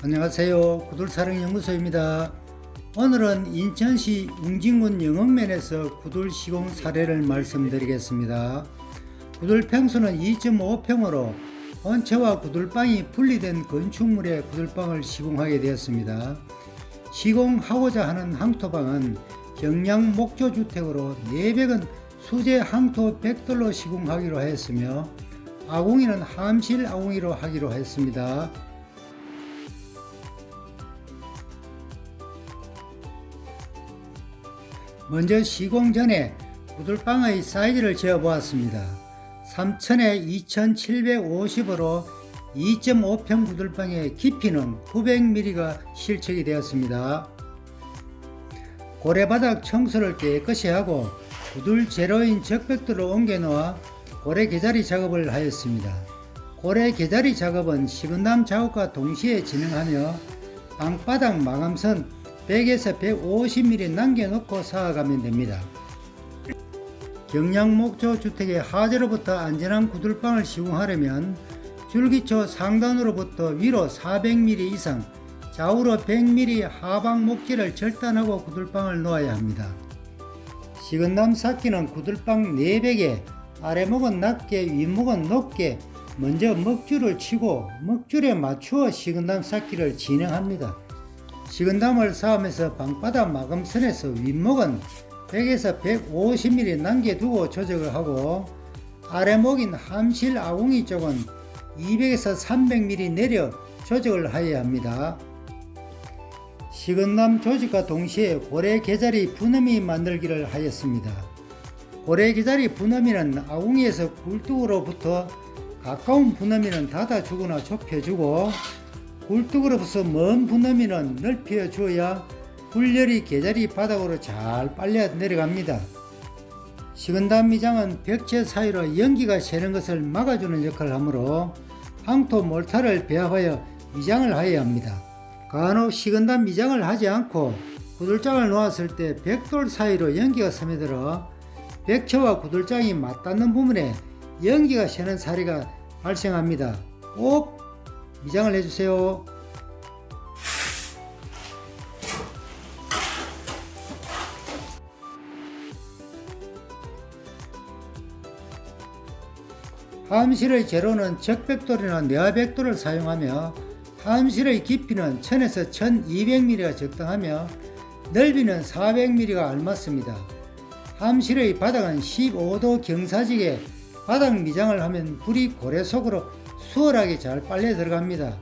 안녕하세요. 구들사랑연구소입니다. 오늘은 인천시 웅진군 영흥면에서 구들 시공 사례를 말씀드리겠습니다. 구들 평수는 2.5평으로 본체와 구들방이 분리된 건축물에 구들방을 시공하게 되었습니다. 시공하고자 하는 항토방은 경량 목조주택으로 내벽은 수제 항토 벽돌로 시공하기로 했으며 아궁이는 함실 아궁이로 하기로 했습니다. 먼저 시공 전에 구들방의 사이즈를 재어 보았습니다. 3000에 2750으로 2.5평 구들방의 깊이는 900mm가 실측이 되었습니다. 고래바닥 청소를 깨끗이 하고 구들 제로인 적벽돌을 옮겨 놓아 고래 개자리 작업을 하였습니다. 고래 개자리 작업은 식은담 작업과 동시에 진행하며 방바닥 마감선 100에서 150mm 남겨놓고 쌓아가면 됩니다. 경량 목조 주택의 하재로부터 안전한 구들방을 시공하려면 줄기초 상단으로부터 위로 400mm 이상, 좌우로 100mm 하방 목재를 절단하고 구들방을 놓아야 합니다. 식은담 쌓기는 구들방 내벽에 아래목은 낮게 윗목은 높게 먼저 먹줄을 치고 먹줄에 맞추어 식은담 쌓기를 진행합니다. 식은담을 쌓으면서 방바닥 마감선에서 윗목은 100에서 150mm 남겨두고 조정을 하고 아래목인 함실 아궁이 쪽은 200에서 300mm 내려 조정을 하여야 합니다. 식은담 조직과 동시에 고래 개자리 분음이 만들기를 하였습니다. 고래 개자리 분음이는 아궁이에서 굴뚝으로부터 가까운 분음이는 닫아주거나 좁혀주고 굴뚝으로부터 먼 분음이는 넓혀 주어야 굴열이 개자리 바닥으로 잘 빨려 내려갑니다. 식은담 미장은 벽체 사이로 연기가 새는 것을 막아주는 역할을 하므로 항토 몰타를 배합하여 미장을 하여야 합니다. 간혹 식은담 미장을 하지 않고 구들장을 놓았을 때 벽돌 사이로 연기가 스며들어 벽체와 구들장이 맞닿는 부분에 연기가 새는 사례가 발생합니다. 꼭 미장을 해주세요. 함실의 재료는 적벽돌이나 내화벽돌을 사용하며 함실의 깊이는 1000에서 1200mm가 적당하며 넓이는 400mm가 알맞습니다. 함실의 바닥은 15도 경사직에 바닥 미장을 하면 불이 고래 속으로 수월하게 잘 빨려 들어갑니다.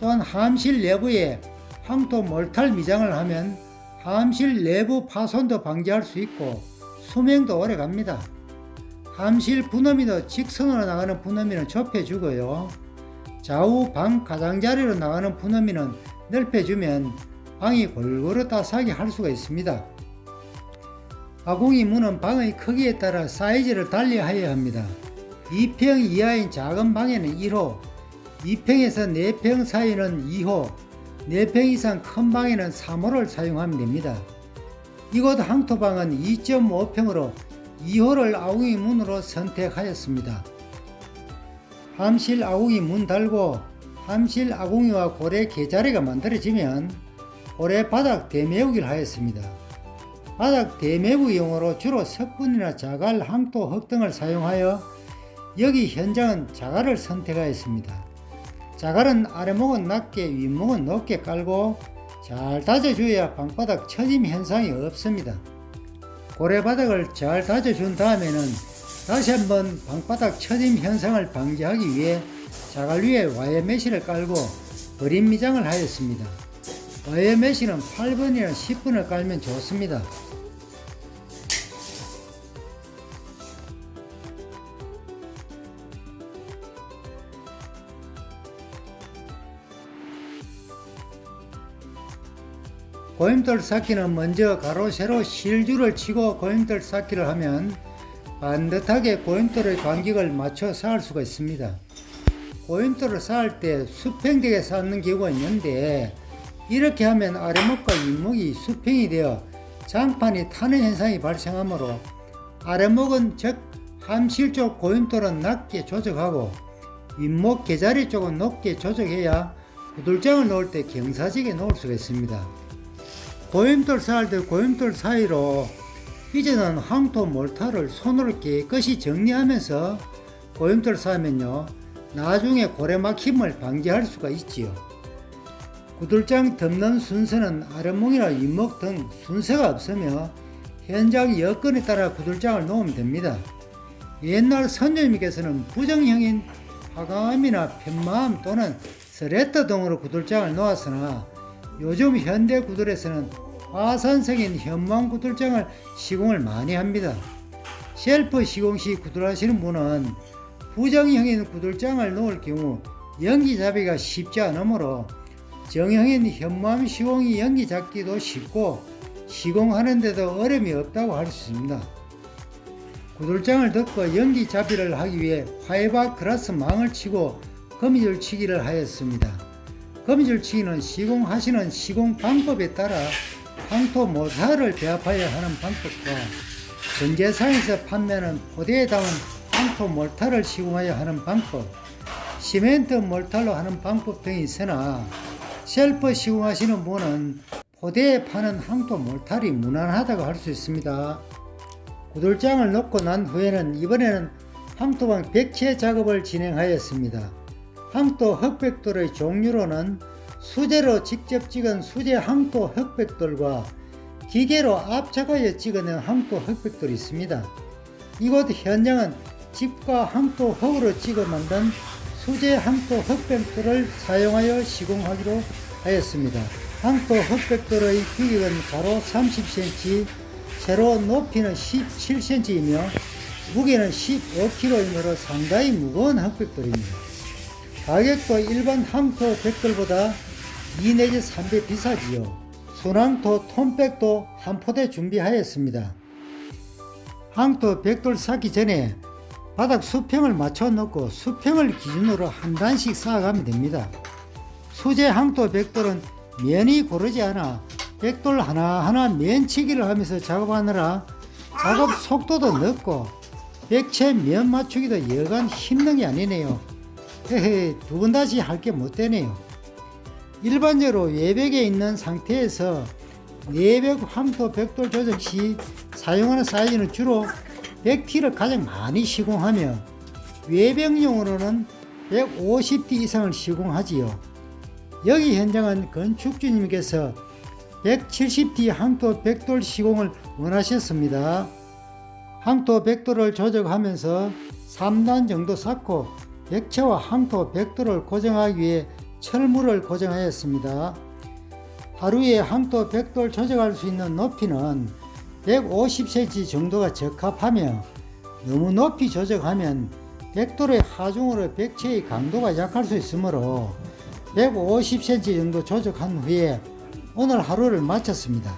또한 함실 내부에 항토 몰탈 미장을 하면 함실 내부 파손도 방지할 수 있고 수명도 오래 갑니다. 함실 분어미도 직선으로 나가는 분어미는 좁혀주고요. 좌우 방 가장자리로 나가는 분어미는 넓혀주면 방이 골고루 따스하게 할 수가 있습니다. 아궁이 문은 방의 크기에 따라 사이즈를 달리하여야 합니다. 2평 이하인 작은 방에는 1호, 2평에서 4평 사이는 2호, 4평 이상 큰 방에는 3호를 사용하면 됩니다. 이곳 항토방은 2.5평으로 2호를 아궁이 문으로 선택하였습니다. 함실 아궁이 문 달고 함실 아궁이와 고래 개자리가 만들어지면 고래 바닥 대매우기를 하였습니다. 바닥 대매우기용으로 주로 석분이나 자갈, 항토, 흙 등을 사용하여 여기 현장은 자갈을 선택하였습니다. 자갈은 아래목은 낮게 윗목은 높게 깔고 잘 다져줘야 방바닥 처짐 현상이 없습니다. 고래바닥을 잘 다져준 다음에는 다시 한번 방바닥 처짐 현상을 방지하기 위해 자갈 위에 와이어 메시를 깔고 버림 미장을 하였습니다. 와이어 메시는 8번이나 10번을 깔면 좋습니다. 고임돌 쌓기는 먼저 가로 세로 실줄을 치고 고임돌 쌓기를 하면 반듯하게 고임돌의 간격을 맞춰 쌓을 수가 있습니다. 고임돌을 쌓을 때 수평되게 쌓는 경우가 있는데 이렇게 하면 아래목과 윗목이 수평이 되어 장판이 타는 현상이 발생하므로 아래목은 즉 함실 쪽 고임돌은 낮게 조정하고 윗목 개자리 쪽은 높게 조정해야 구들장을 놓을 때 경사지게 놓을 수가 있습니다. 고임돌 쌓을 고임돌 사이로 삐져나온 황토 몰타를 손으로 깨끗이 정리하면서 고임돌 쌓으면요, 나중에 고래 막힘을 방지할 수가 있지요. 구들장 덮는 순서는 아랫목이나 윗목 등 순서가 없으며 현장 여건에 따라 구들장을 놓으면 됩니다. 옛날 선조님께서는 부정형인 화강암이나 편마암 또는 스레터 등으로 구들장을 놓았으나 요즘 현대 구들에서는 화산성인 현무암 구들장을 시공을 많이 합니다. 셀프 시공 시 구들하시는 분은 부정형인 구들장을 놓을 경우 연기 잡기가 쉽지 않으므로 정형인 현무암 시공이 연기 잡기도 쉽고 시공하는데도 어려움이 없다고 할 수 있습니다. 구들장을 덮고 연기 잡이를 하기 위해 화이박 그라스 망을 치고 거미줄 치기를 하였습니다. 거미줄 치기는 시공하시는 시공 방법에 따라 황토 모사를 배합하여 하는 방법과 전재상에서 판매하는 포대에 담은 황토 몰타를 시공하여 하는 방법, 시멘트 몰타로 하는 방법 등이 있으나 셀프 시공하시는 분은 포대에 파는 황토 몰타리 무난하다고 할 수 있습니다. 구들장을 놓고 난 후에는 이번에는 황토방 백채 작업을 진행하였습니다. 황토 흑백돌의 종류로는 수제로 직접 찍은 수제 황토 흑백돌과 기계로 압착하여 찍어낸 황토 흑백돌이 있습니다. 이곳 현장은 집과 황토 흙으로 찍어 만든 수제 황토 흑백돌을 사용하여 시공하기로 하였습니다. 황토 흑백돌의 규격은 가로 30cm, 세로 높이는 17cm이며 무게는 15kg이므로 상당히 무거운 흑백돌입니다. 가격도 일반 황토 백돌보다 2 내지 3배 비싸지요. 순황토 톰백도 한 포대 준비하였습니다. 황토 백돌 쌓기 전에 바닥 수평을 맞춰 놓고 수평을 기준으로 한 단씩 쌓아가면 됩니다. 수제 황토 백돌은 면이 고르지 않아 백돌 하나하나 면치기를 하면서 작업하느라 작업 속도도 늦고 백채 면 맞추기도 여간 힘든 게 아니네요. 헤헤, 두 번 다시 할 게 못 되네요. 일반적으로 외벽에 있는 상태에서 내벽 황토 백돌 조정 시 사용하는 사이즈는 주로 100T를 가장 많이 시공하며 외벽용으로는 150T 이상을 시공하지요. 여기 현장은 건축주님께서 170T 황토 백돌 시공을 원하셨습니다. 황토 백돌을 조정하면서 3단 정도 쌓고 백채와 황토 백돌을 고정하기 위해 철물을 고정하였습니다. 하루에 황토 백돌 조정할 수 있는 높이는 150cm 정도가 적합하며 너무 높이 조정하면 백돌의 하중으로 백채의 강도가 약할 수 있으므로 150cm 정도 조정한 후에 오늘 하루를 마쳤습니다.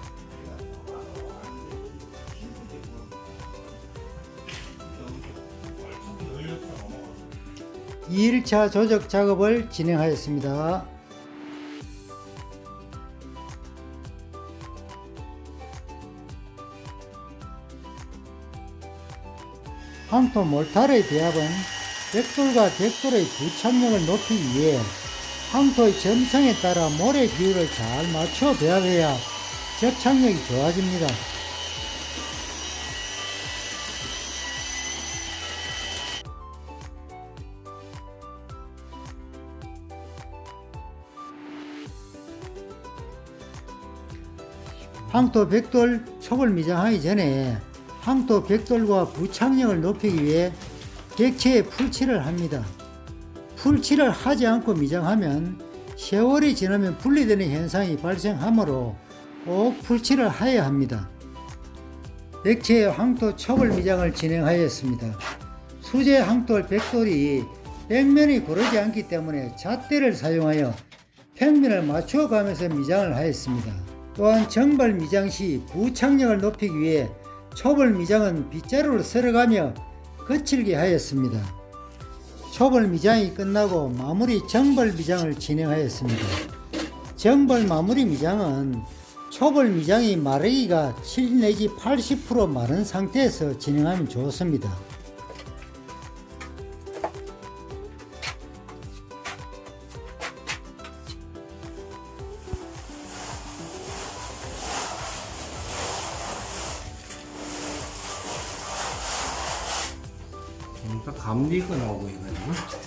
2일차 조적 작업을 진행하였습니다. 황토 몰타르의 배합은 백돌과 백돌의 부착력을 높이기 위해 황토의 점성에 따라 모래 비율을 잘 맞춰 배합해야 접착력이 좋아집니다. 황토 백돌 촉을 미장하기 전에 황토 백돌과 부착력을 높이기 위해 객체에 풀칠을 합니다. 풀칠을 하지 않고 미장하면 세월이 지나면 분리되는 현상이 발생하므로 꼭 풀칠을 해야 합니다. 백체의 황토 촉을 미장을 진행하였습니다. 수제 황토 백돌이 백면이 고르지 않기 때문에 잣대를 사용하여 평면을 맞추어 가면서 미장을 하였습니다. 또한 정발 미장 시 부착력을 높이기 위해 촉을 미장은 빗자루로 썰어가며 거칠게 하였습니다. 촉을 미장이 끝나고 마무리 정발 미장을 진행하였습니다. 정발 마무리 미장은 촉을 미장이 마르기가 7 내지 80% 마른 상태에서 진행하면 좋습니다. 진짜 감리가 나오고 있거든요.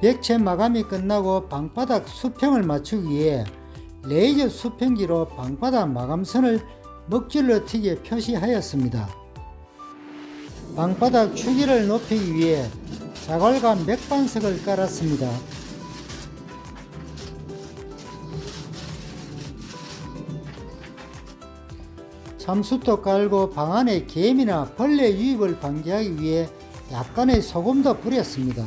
액체 마감이 끝나고 방바닥 수평을 맞추기 위해 레이저 수평기로 방바닥 마감선을 먹줄로 튀게 표시하였습니다. 방바닥 추기를 높이기 위해 자갈과 맥반석을 깔았습니다. 참숯도 깔고 방 안에 개미나 벌레 유입을 방지하기 위해 약간의 소금도 뿌렸습니다.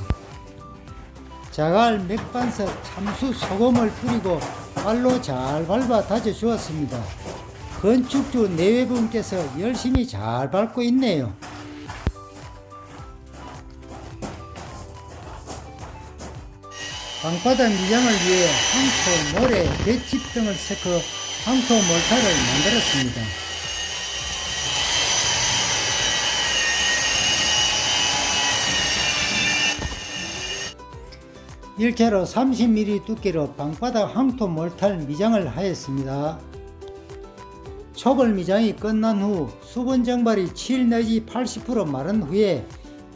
자갈, 맥반석, 참수, 소금을 뿌리고 발로 잘 밟아 다져 주었습니다. 건축주 내외분께서 열심히 잘 밟고 있네요. 방바닥 미장을 위해 황토, 모래, 볏짚 등을 섞어 황토 몰타를 만들었습니다. 일체로 30mm 두께로 방바닥 황토 몰탈 미장을 하였습니다. 초벌 미장이 끝난 후 수분 정발이 7 내지 80% 마른 후에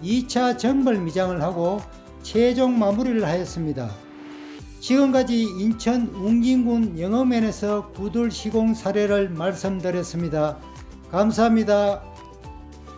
2차 정벌 미장을 하고 최종 마무리를 하였습니다. 지금까지 인천 웅진군 영흥면에서 구들 시공 사례를 말씀드렸습니다. 감사합니다.